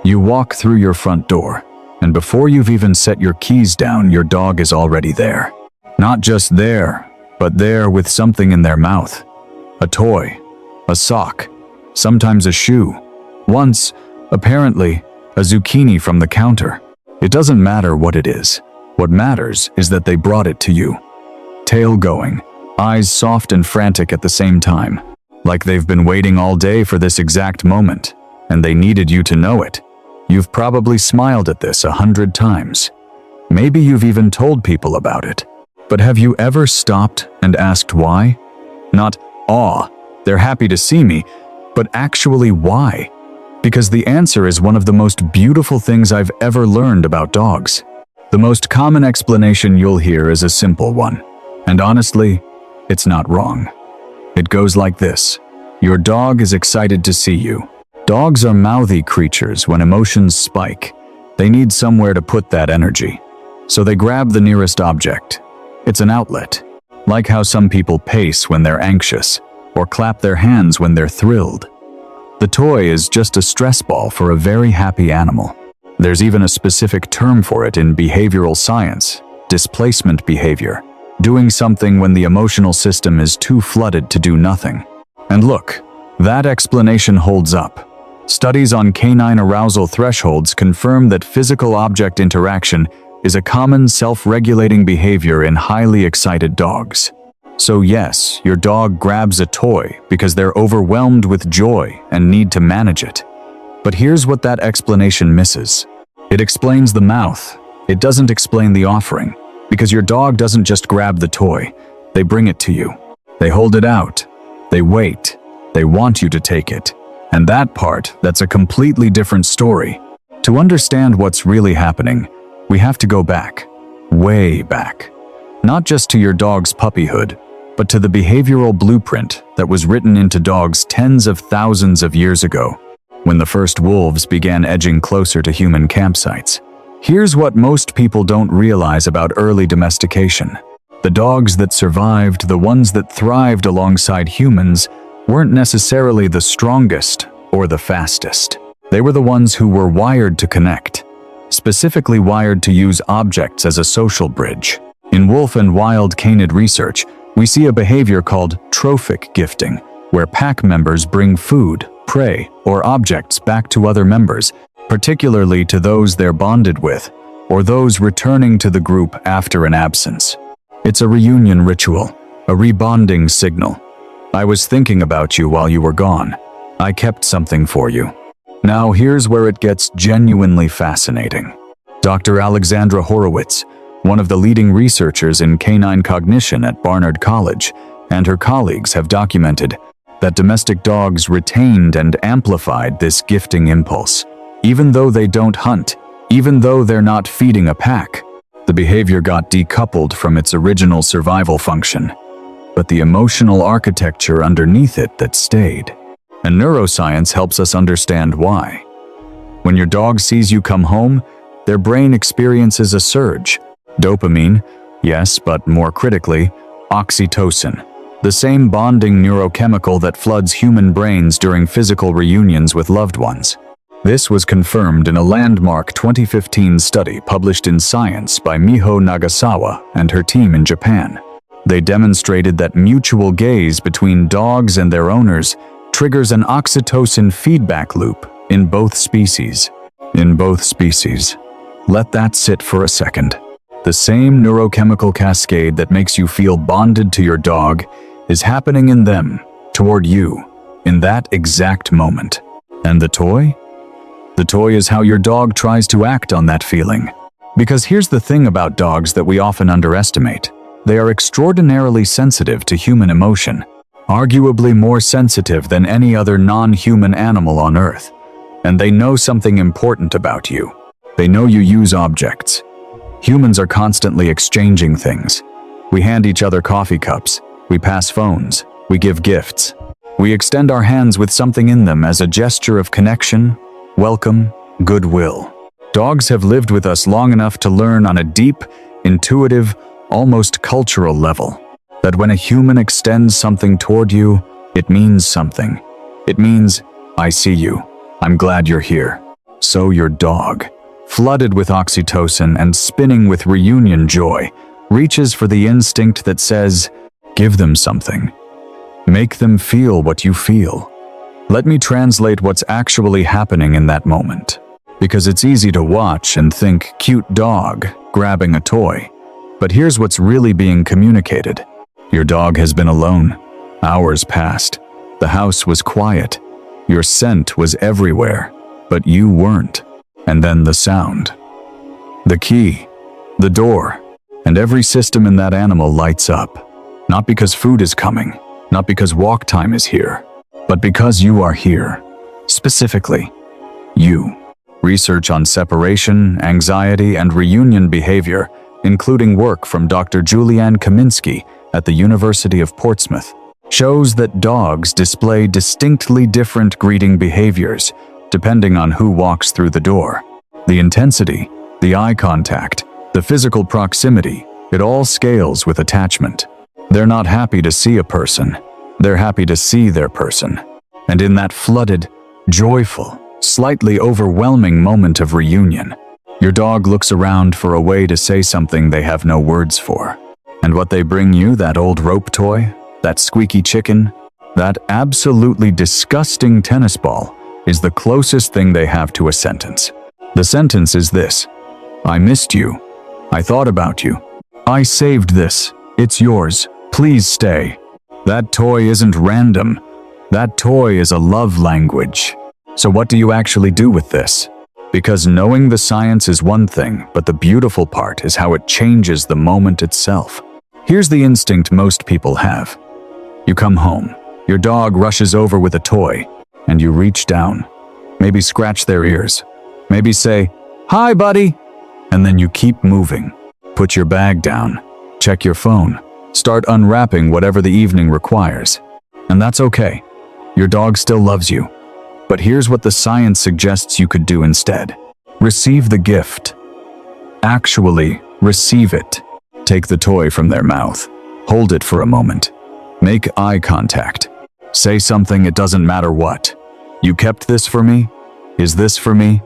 You walk through your front door, and before you've even set your keys down, your dog is already there. Not just there, but there with something in their mouth. A toy, a sock, sometimes a shoe. Once, apparently, a zucchini from the counter. It doesn't matter what it is. What matters is that they brought it to you. Tail going, eyes soft and frantic at the same time, like they've been waiting all day for this exact moment, and they needed you to know it. You've probably smiled at this 100 times. Maybe you've even told people about it. But have you ever stopped and asked why? Not, "Aw, they're happy to see me," but actually why? Because the answer is one of the most beautiful things I've ever learned about dogs. The most common explanation you'll hear is a simple one. And honestly, it's not wrong. It goes like this. Your dog is excited to see you. Dogs are mouthy creatures. When emotions spike, they need somewhere to put that energy. So they grab the nearest object. It's an outlet. Like how some people pace when they're anxious, or clap their hands when they're thrilled. The toy is just a stress ball for a very happy animal. There's even a specific term for it in behavioral science, displacement behavior. Doing something when the emotional system is too flooded to do nothing. And look, that explanation holds up. Studies on canine arousal thresholds confirm that physical object interaction is a common self-regulating behavior in highly excited dogs. So yes, your dog grabs a toy because they're overwhelmed with joy and need to manage it. But here's what that explanation misses. It explains the mouth. It doesn't explain the offering. Because your dog doesn't just grab the toy, they bring it to you. They hold it out. They wait. They want you to take it. And that part, that's a completely different story. To understand what's really happening, we have to go back. Way back. Not just to your dog's puppyhood, but to the behavioral blueprint that was written into dogs tens of thousands of years ago, when the first wolves began edging closer to human campsites. Here's what most people don't realize about early domestication. The dogs that survived, the ones that thrived alongside humans, weren't necessarily the strongest or the fastest. They were the ones who were wired to connect, specifically wired to use objects as a social bridge. In wolf and wild canid research, we see a behavior called trophic gifting, where pack members bring food, prey, or objects back to other members, particularly to those they're bonded with, or those returning to the group after an absence. It's a reunion ritual, a rebonding signal. I was thinking about you while you were gone. I kept something for you. Now here's where it gets genuinely fascinating. Dr. Alexandra Horowitz, one of the leading researchers in canine cognition at Barnard College, and her colleagues have documented that domestic dogs retained and amplified this gifting impulse. Even though they don't hunt, even though they're not feeding a pack, the behavior got decoupled from its original survival function. But the emotional architecture underneath it that stayed. And neuroscience helps us understand why. When your dog sees you come home, their brain experiences a surge. Dopamine, yes, but more critically, oxytocin. The same bonding neurochemical that floods human brains during physical reunions with loved ones. This was confirmed in a landmark 2015 study published in Science by Miho Nagasawa and her team in Japan. They demonstrated that mutual gaze between dogs and their owners triggers an oxytocin feedback loop in both species. Let that sit for a second. The same neurochemical cascade that makes you feel bonded to your dog is happening in them, toward you, in that exact moment. And the toy? The toy is how your dog tries to act on that feeling. Because here's the thing about dogs that we often underestimate. They are extraordinarily sensitive to human emotion, arguably more sensitive than any other non-human animal on Earth. And they know something important about you. They know you use objects. Humans are constantly exchanging things. We hand each other coffee cups, we pass phones, we give gifts. We extend our hands with something in them as a gesture of connection, welcome, goodwill. Dogs have lived with us long enough to learn on a deep, intuitive, almost cultural level, that when a human extends something toward you, it means something. It means, I see you. I'm glad you're here. So your dog, flooded with oxytocin and spinning with reunion joy, reaches for the instinct that says, give them something. Make them feel what you feel. Let me translate what's actually happening in that moment. Because it's easy to watch and think, cute dog, grabbing a toy. But here's what's really being communicated. Your dog has been alone. Hours passed. The house was quiet. Your scent was everywhere, but you weren't. And then the sound. The key. The door. And every system in that animal lights up. Not because food is coming. Not because walk time is here. But because you are here. Specifically, you. Research on separation, anxiety, and reunion behavior, including work from Dr. Julianne Kaminsky at the University of Portsmouth, shows that dogs display distinctly different greeting behaviors depending on who walks through the door. The intensity, the eye contact, the physical proximity, it all scales with attachment. They're not happy to see a person. They're happy to see their person. And in that flooded, joyful, slightly overwhelming moment of reunion, your dog looks around for a way to say something they have no words for. And what they bring you, that old rope toy, that squeaky chicken, that absolutely disgusting tennis ball, is the closest thing they have to a sentence. The sentence is this: I missed you. I thought about you. I saved this. It's yours. Please stay. That toy isn't random. That toy is a love language. So what do you actually do with this? Because knowing the science is one thing, but the beautiful part is how it changes the moment itself. Here's the instinct most people have. You come home, your dog rushes over with a toy, and you reach down, maybe scratch their ears, maybe say, "Hi, buddy," and then you keep moving. Put your bag down, check your phone, start unwrapping whatever the evening requires. And that's okay. Your dog still loves you. But here's what the science suggests you could do instead. Receive the gift. Actually, receive it. Take the toy from their mouth. Hold it for a moment. Make eye contact. Say something, it doesn't matter what. You kept this for me? Is this for me?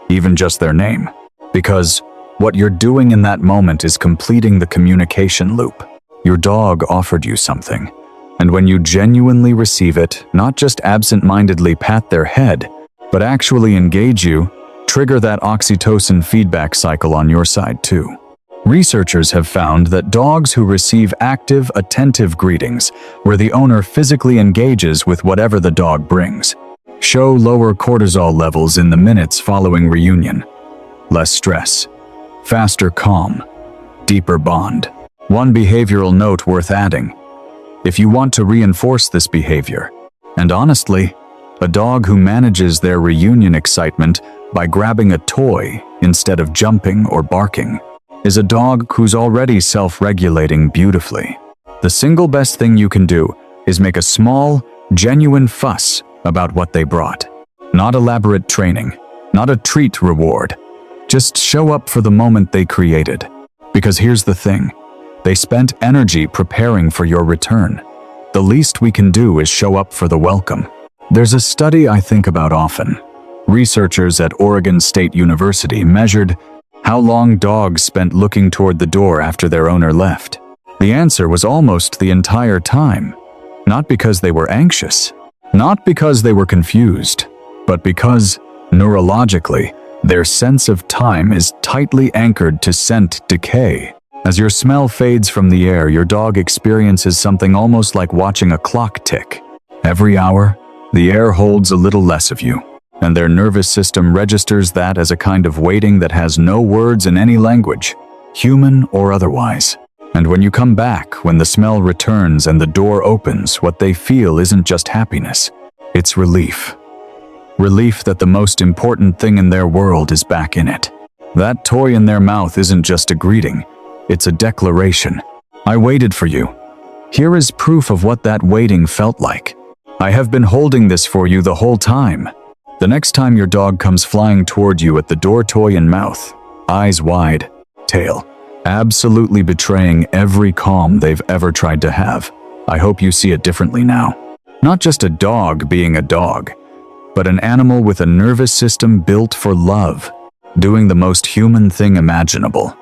Even just their name. Because what you're doing in that moment is completing the communication loop. Your dog offered you something. And when you genuinely receive it, not just absent-mindedly pat their head, but actually engage you, trigger that oxytocin feedback cycle on your side too. Researchers have found that dogs who receive active, attentive greetings, where the owner physically engages with whatever the dog brings, show lower cortisol levels in the minutes following reunion. Less stress, faster calm, deeper bond. One behavioral note worth adding: if you want to reinforce this behavior, and honestly, a dog who manages their reunion excitement by grabbing a toy instead of jumping or barking is a dog who's already self-regulating beautifully. The single best thing you can do is make a small, genuine fuss about what they brought. Not elaborate training, not a treat reward. Just show up for the moment they created. Because here's the thing. They spent energy preparing for your return. The least we can do is show up for the welcome. There's a study I think about often. Researchers at Oregon State University measured how long dogs spent looking toward the door after their owner left. The answer was almost the entire time. Not because they were anxious, not because they were confused, but because, neurologically, their sense of time is tightly anchored to scent decay. As your smell fades from the air, your dog experiences something almost like watching a clock tick. Every hour, the air holds a little less of you, and their nervous system registers that as a kind of waiting that has no words in any language, human or otherwise. And when you come back, when the smell returns and the door opens, what they feel isn't just happiness, it's relief. Relief that the most important thing in their world is back in it. That toy in their mouth isn't just a greeting. It's a declaration. I waited for you. Here is proof of what that waiting felt like. I have been holding this for you the whole time. The next time your dog comes flying toward you at the door, toy in mouth, eyes wide, tail, absolutely betraying every calm they've ever tried to have, I hope you see it differently now. Not just a dog being a dog, but an animal with a nervous system built for love, doing the most human thing imaginable.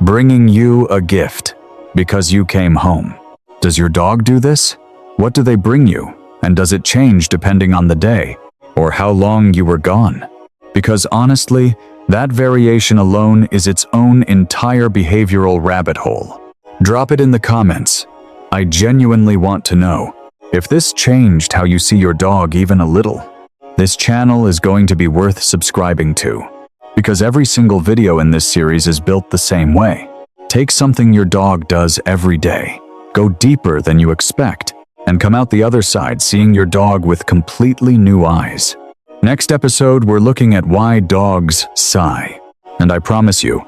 Bringing you a gift because you came home. Does your dog do this? What do they bring you? And does it change depending on the day or how long you were gone? Because honestly, that variation alone is its own entire behavioral rabbit hole. Drop it in the comments. I genuinely want to know if this changed how you see your dog even a little. This channel is going to be worth subscribing to, because every single video in this series is built the same way. Take something your dog does every day, go deeper than you expect, and come out the other side seeing your dog with completely new eyes. Next episode, we're looking at why dogs sigh. And I promise you,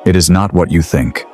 it is not what you think.